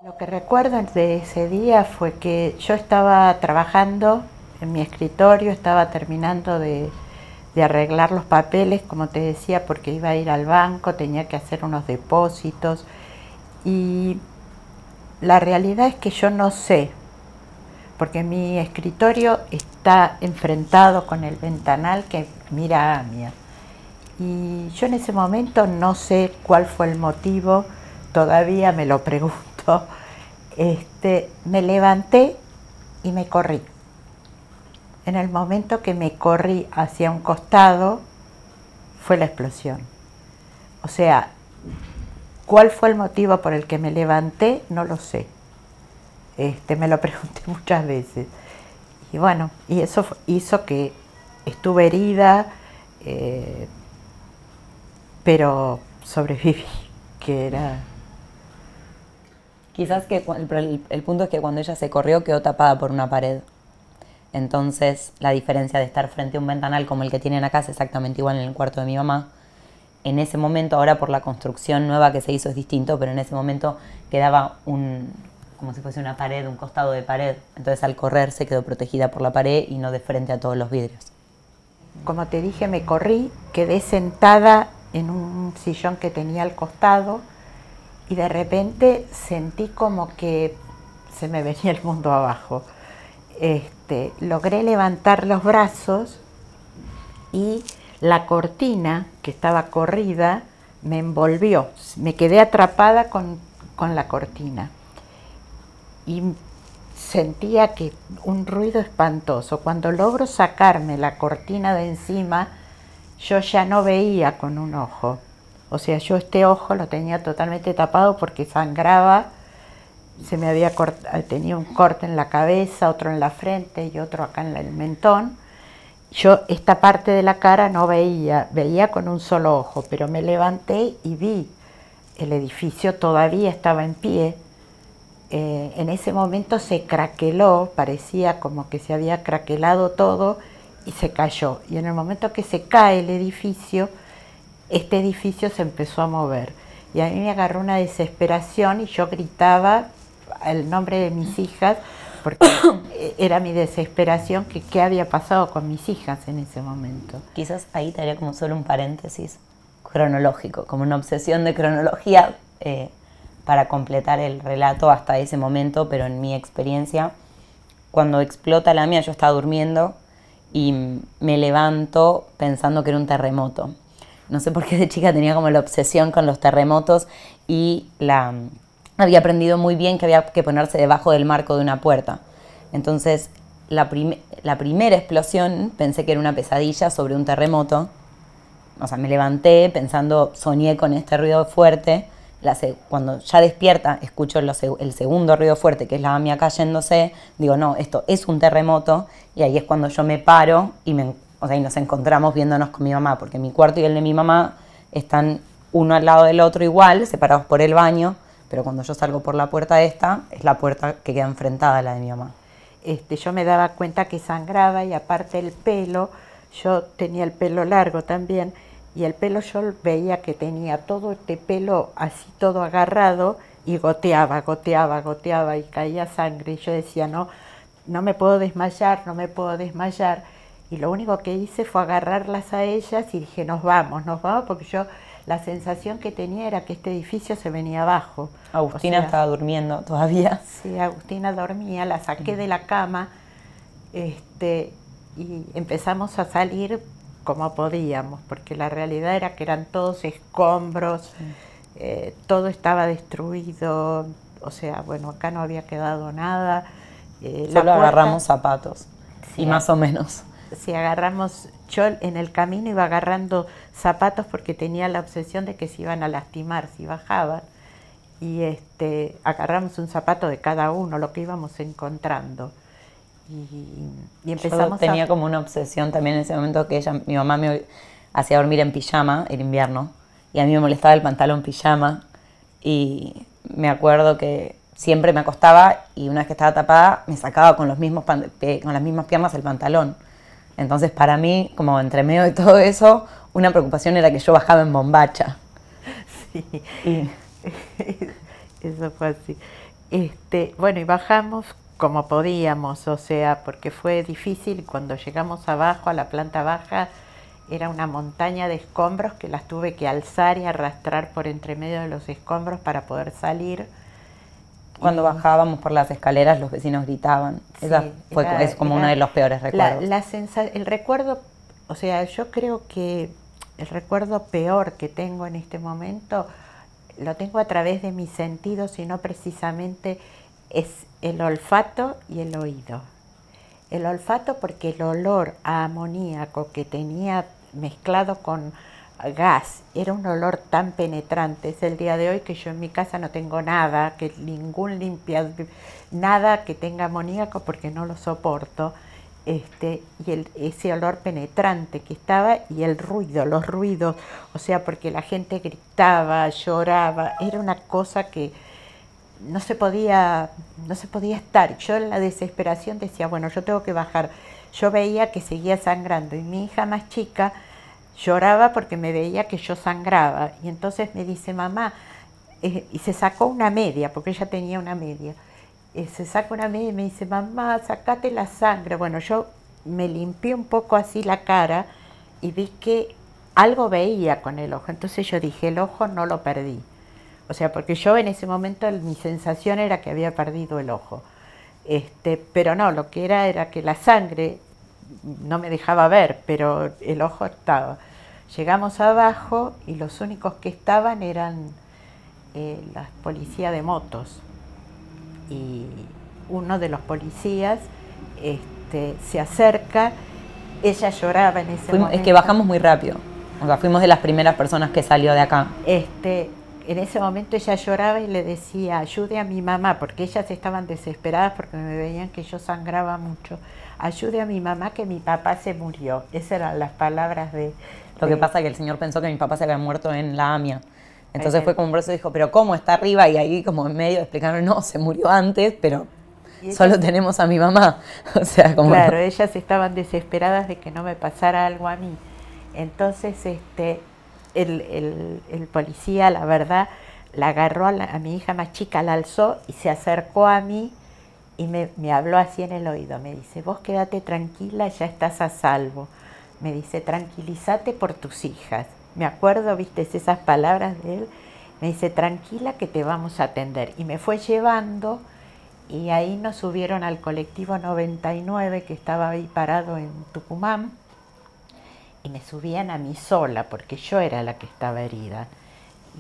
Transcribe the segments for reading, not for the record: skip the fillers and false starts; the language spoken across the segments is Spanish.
Lo que recuerdo de ese día fue que yo estaba trabajando en mi escritorio, estaba terminando de arreglar los papeles, como te decía, porque iba a ir al banco, tenía que hacer unos depósitos y la realidad es que yo no sé, porque mi escritorio está enfrentado con el ventanal que mira a Amia. Y yo en ese momento no sé cuál fue el motivo, todavía me lo pregunto. Me levanté y me corrí. En el momento que me corrí hacia un costado, fue la explosión. O sea, ¿cuál fue el motivo por el que me levanté? No lo sé. Me lo pregunté muchas veces. Y bueno, y eso hizo que estuve herida, pero sobreviví, que era... Quizás que el punto es que cuando ella se corrió quedó tapada por una pared. Entonces la diferencia de estar frente a un ventanal como el que tienen acá es exactamente igual en el cuarto de mi mamá. En ese momento, ahora por la construcción nueva que se hizo es distinto, pero en ese momento quedaba como si fuese una pared, un costado de pared. Entonces al correr se quedó protegida por la pared y no de frente a todos los vidrios. Como te dije, me corrí, quedé sentada en un sillón que tenía al costado y de repente sentí como que se me venía el mundo abajo. Logré levantar los brazos y la cortina que estaba corrida me envolvió, me quedé atrapada con la cortina y sentía que un ruido espantoso. Cuando logro sacarme la cortina de encima, yo ya no veía con un ojo. O sea, yo este ojo lo tenía totalmente tapado porque sangraba, se me había tenía un corte en la cabeza, otro en la frente y otro acá en el mentón. Yo esta parte de la cara no veía, veía con un solo ojo, pero me levanté y vi el edificio, todavía estaba en pie. En ese momento se craqueló, parecía como que se había craquelado todo y se cayó. Y en el momento que se cae el edificio, este edificio se empezó a mover. Y a mí me agarró una desesperación y yo gritaba el nombre de mis hijas, porque era mi desesperación que qué había pasado con mis hijas en ese momento. Quizás ahí te haría como solo un paréntesis cronológico, como una obsesión de cronología para completar el relato hasta ese momento, pero en mi experiencia, cuando explota la mía, yo estaba durmiendo y me levanto pensando que era un terremoto. No sé por qué de chica tenía como la obsesión con los terremotos y había aprendido muy bien que había que ponerse debajo del marco de una puerta. Entonces, la primera explosión pensé que era una pesadilla sobre un terremoto. O sea, me levanté pensando, soñé con este ruido fuerte. Cuando ya despierta, escucho el segundo ruido fuerte, que es la AMIA cayéndose. Digo, no, esto es un terremoto. Y ahí es cuando yo me paro y nos encontramos viéndonos con mi mamá, porque mi cuarto y el de mi mamá están uno al lado del otro igual, separados por el baño, pero cuando yo salgo por la puerta esta, es la puerta que queda enfrentada a la de mi mamá. Yo me daba cuenta que sangraba y aparte el pelo, yo tenía el pelo largo también, y el pelo yo veía que tenía todo este pelo así todo agarrado y goteaba, goteaba, goteaba y caía sangre. Y yo decía, no, no me puedo desmayar, no me puedo desmayar. Y lo único que hice fue agarrarlas a ellas y dije, nos vamos, porque yo la sensación que tenía era que este edificio se venía abajo. Agustina estaba durmiendo todavía. Sí, Agustina dormía, la saqué de la cama y empezamos a salir como podíamos, porque la realidad era que eran todos escombros, todo estaba destruido, o sea, bueno, acá no había quedado nada. Solo agarramos zapatos, sí, y más o menos. Si agarramos, yo en el camino iba agarrando zapatos porque tenía la obsesión de que se iban a lastimar si bajaban, y agarramos un zapato de cada uno, lo que íbamos encontrando. Y empezamos. Yo tenía como una obsesión también en ese momento que mi mamá me hacía dormir en pijama en invierno y a mí me molestaba el pantalón pijama y me acuerdo que siempre me acostaba y una vez que estaba tapada me sacaba con las mismas piernas el pantalón. Entonces para mí, como entre medio de todo eso, una preocupación era que yo bajaba en bombacha. Sí, eso fue así. Bueno, y bajamos como podíamos, o sea, porque fue difícil. Cuando llegamos abajo, a la planta baja, era una montaña de escombros que las tuve que alzar y arrastrar por entre medio de los escombros para poder salir. Cuando bajábamos por las escaleras, los vecinos gritaban. Sí, Es como uno de los peores recuerdos. El recuerdo, o sea, yo creo que el recuerdo peor que tengo en este momento lo tengo a través de mis sentidos y no precisamente es el olfato y el oído. El olfato porque el olor a amoníaco que tenía mezclado con gas era un olor tan penetrante. Es el día de hoy que yo en mi casa no tengo nada, que ningún nada que tenga amoníaco porque no lo soporto. Ese olor penetrante que estaba y el ruido, los ruidos, o sea, porque la gente gritaba, lloraba, era una cosa que no se podía estar. Yo en la desesperación decía, bueno, yo tengo que bajar. Yo veía que seguía sangrando y mi hija más chica lloraba porque me veía que yo sangraba y entonces me dice, mamá, y se sacó una media, porque ella tenía una media. Se saca una media y me dice, mamá, sacate la sangre. Bueno, yo me limpié un poco así la cara y vi que algo veía con el ojo. Entonces yo dije, el ojo no lo perdí. O sea, porque yo en ese momento mi sensación era que había perdido el ojo. Pero no, lo que era que la sangre no me dejaba ver, pero el ojo estaba. Llegamos abajo y los únicos que estaban eran la policía de motos. Y uno de los policías se acerca, ella lloraba en ese momento. Es que bajamos muy rápido, o sea, fuimos de las primeras personas que salió de acá. En ese momento ella lloraba y le decía, ayude a mi mamá, porque ellas estaban desesperadas porque me veían que yo sangraba mucho. Ayude a mi mamá que mi papá se murió. Esas eran las palabras de... Lo que pasa es que el señor pensó que mi papá se había muerto en la AMIA. Entonces fue como un brazo y dijo, pero ¿cómo? Está arriba, y ahí como en medio explicaron, no, se murió antes, pero solo tenemos a mi mamá. O sea, como... Claro, ellas estaban desesperadas de que no me pasara algo a mí. Entonces, el policía, la verdad, la agarró a mi hija más chica, la alzó y se acercó a mí y me habló así en el oído. Me dice, vos quédate tranquila, ya estás a salvo. Me dice, tranquilízate por tus hijas. Me acuerdo, viste, esas palabras de él. Me dice, tranquila que te vamos a atender. Y me fue llevando y ahí nos subieron al colectivo 99 que estaba ahí parado en Tucumán. Y me subían a mí sola, porque yo era la que estaba herida.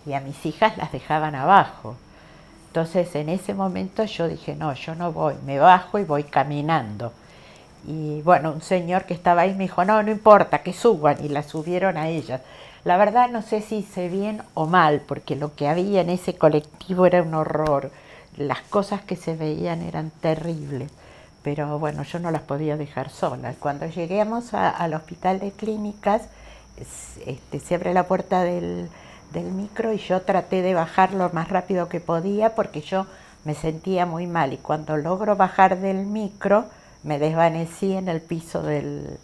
Y a mis hijas las dejaban abajo. Entonces en ese momento yo dije, no, yo no voy, me bajo y voy caminando. Y bueno, un señor que estaba ahí me dijo, no, no importa, que suban. Y la subieron a ellas. La verdad no sé si hice bien o mal, porque lo que había en ese colectivo era un horror. Las cosas que se veían eran terribles. Pero bueno, yo no las podía dejar solas. Cuando lleguemos al hospital de clínicas, se abre la puerta del micro y yo traté de bajar lo más rápido que podía porque yo me sentía muy mal. Y cuando logro bajar del micro, me desvanecí en el piso del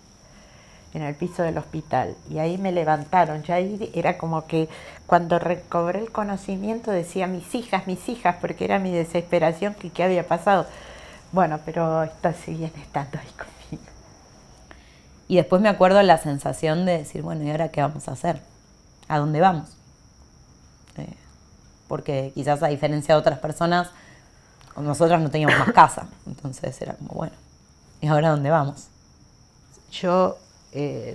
hospital. Y ahí me levantaron. Ya ahí era como que cuando recobré el conocimiento decía mis hijas, porque era mi desesperación que qué había pasado. Bueno, pero siguen estando ahí conmigo. Y después me acuerdo la sensación de decir, bueno, ¿y ahora qué vamos a hacer? ¿A dónde vamos? Porque quizás a diferencia de otras personas, nosotros no teníamos más casa. Entonces era como, bueno, ¿y ahora a dónde vamos? Yo,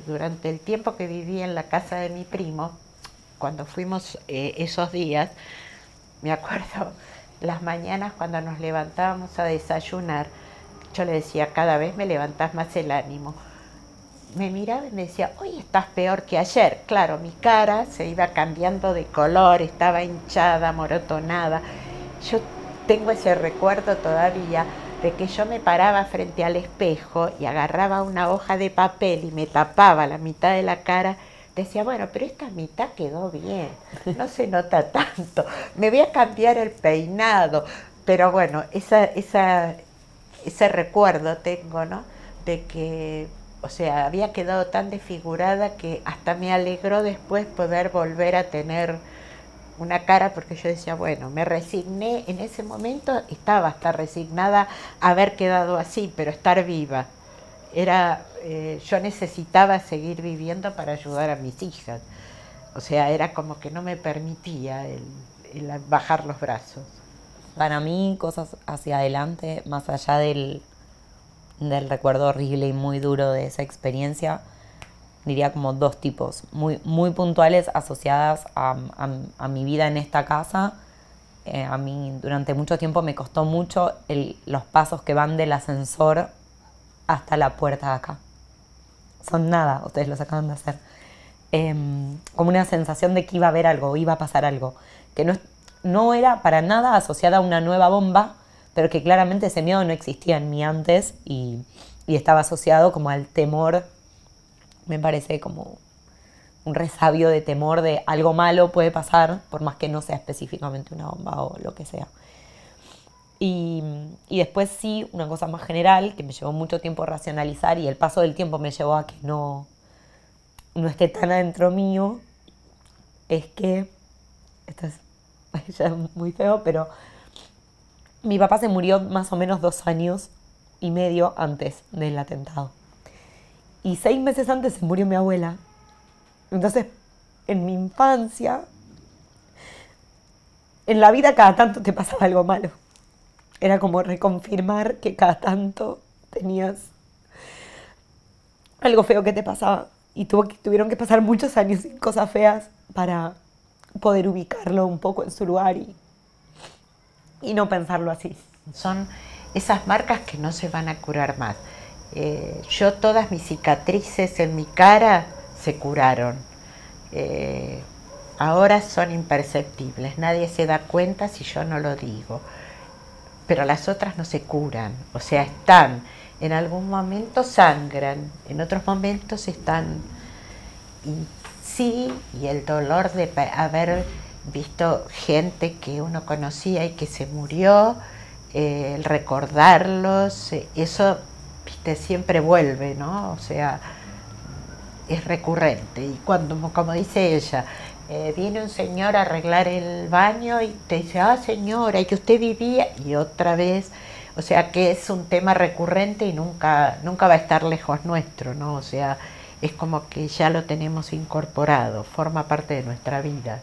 durante el tiempo que viví en la casa de mi primo, cuando fuimos esos días, me acuerdo... Las mañanas cuando nos levantábamos a desayunar, yo le decía, cada vez me levantás más el ánimo. Me miraba y me decía, hoy estás peor que ayer. Claro, mi cara se iba cambiando de color, estaba hinchada, morotonada. Yo tengo ese recuerdo todavía de que yo me paraba frente al espejo y agarraba una hoja de papel y me tapaba la mitad de la cara. Decía, bueno, pero esta mitad quedó bien, no se nota tanto, me voy a cambiar el peinado. Pero bueno, ese recuerdo tengo, ¿no? De que, o sea, había quedado tan desfigurada que hasta me alegró después poder volver a tener una cara porque yo decía, bueno, me resigné, en ese momento estaba hasta resignada a haber quedado así, pero estar viva. Yo necesitaba seguir viviendo para ayudar a mis hijas. O sea, era como que no me permitía el bajar los brazos. Para mí, cosas hacia adelante, más allá del recuerdo horrible y muy duro de esa experiencia, diría como dos tipos, muy, muy puntuales asociadas a mi vida en esta casa. A mí durante mucho tiempo me costó mucho los pasos que van del ascensor hasta la puerta de acá. Son nada, ustedes los acaban de hacer. Como una sensación de que iba a haber algo, iba a pasar algo, que no era para nada asociada a una nueva bomba, pero que claramente ese miedo no existía en mí antes y estaba asociado como al temor, me parece como un resabio de temor de algo malo puede pasar, por más que no sea específicamente una bomba o lo que sea. Y después sí, una cosa más general, que me llevó mucho tiempo racionalizar y el paso del tiempo me llevó a que no esté tan adentro mío, es que, esto es ya muy feo, pero mi papá se murió más o menos 2 años y medio antes del atentado. Y 6 meses antes se murió mi abuela. Entonces, en mi infancia, en la vida cada tanto te pasaba algo malo. Era como reconfirmar que cada tanto tenías algo feo que te pasaba. Y tuvieron que pasar muchos años sin cosas feas para poder ubicarlo un poco en su lugar y no pensarlo así. Son esas marcas que no se van a curar más. Yo todas mis cicatrices en mi cara se curaron. Ahora son imperceptibles, nadie se da cuenta si yo no lo digo. Pero las otras no se curan, o sea, están, en algún momento sangran, en otros momentos están. Y sí, y el dolor de haber visto gente que uno conocía y que se murió, el recordarlos, eso, viste, siempre vuelve, ¿no? O sea, es recurrente. Y cuando, como dice ella, viene un señor a arreglar el baño y te dice, ah, señora, y que usted vivía, y otra vez, o sea, que es un tema recurrente y nunca va a estar lejos nuestro, ¿no? O sea, es como que ya lo tenemos incorporado, forma parte de nuestra vida.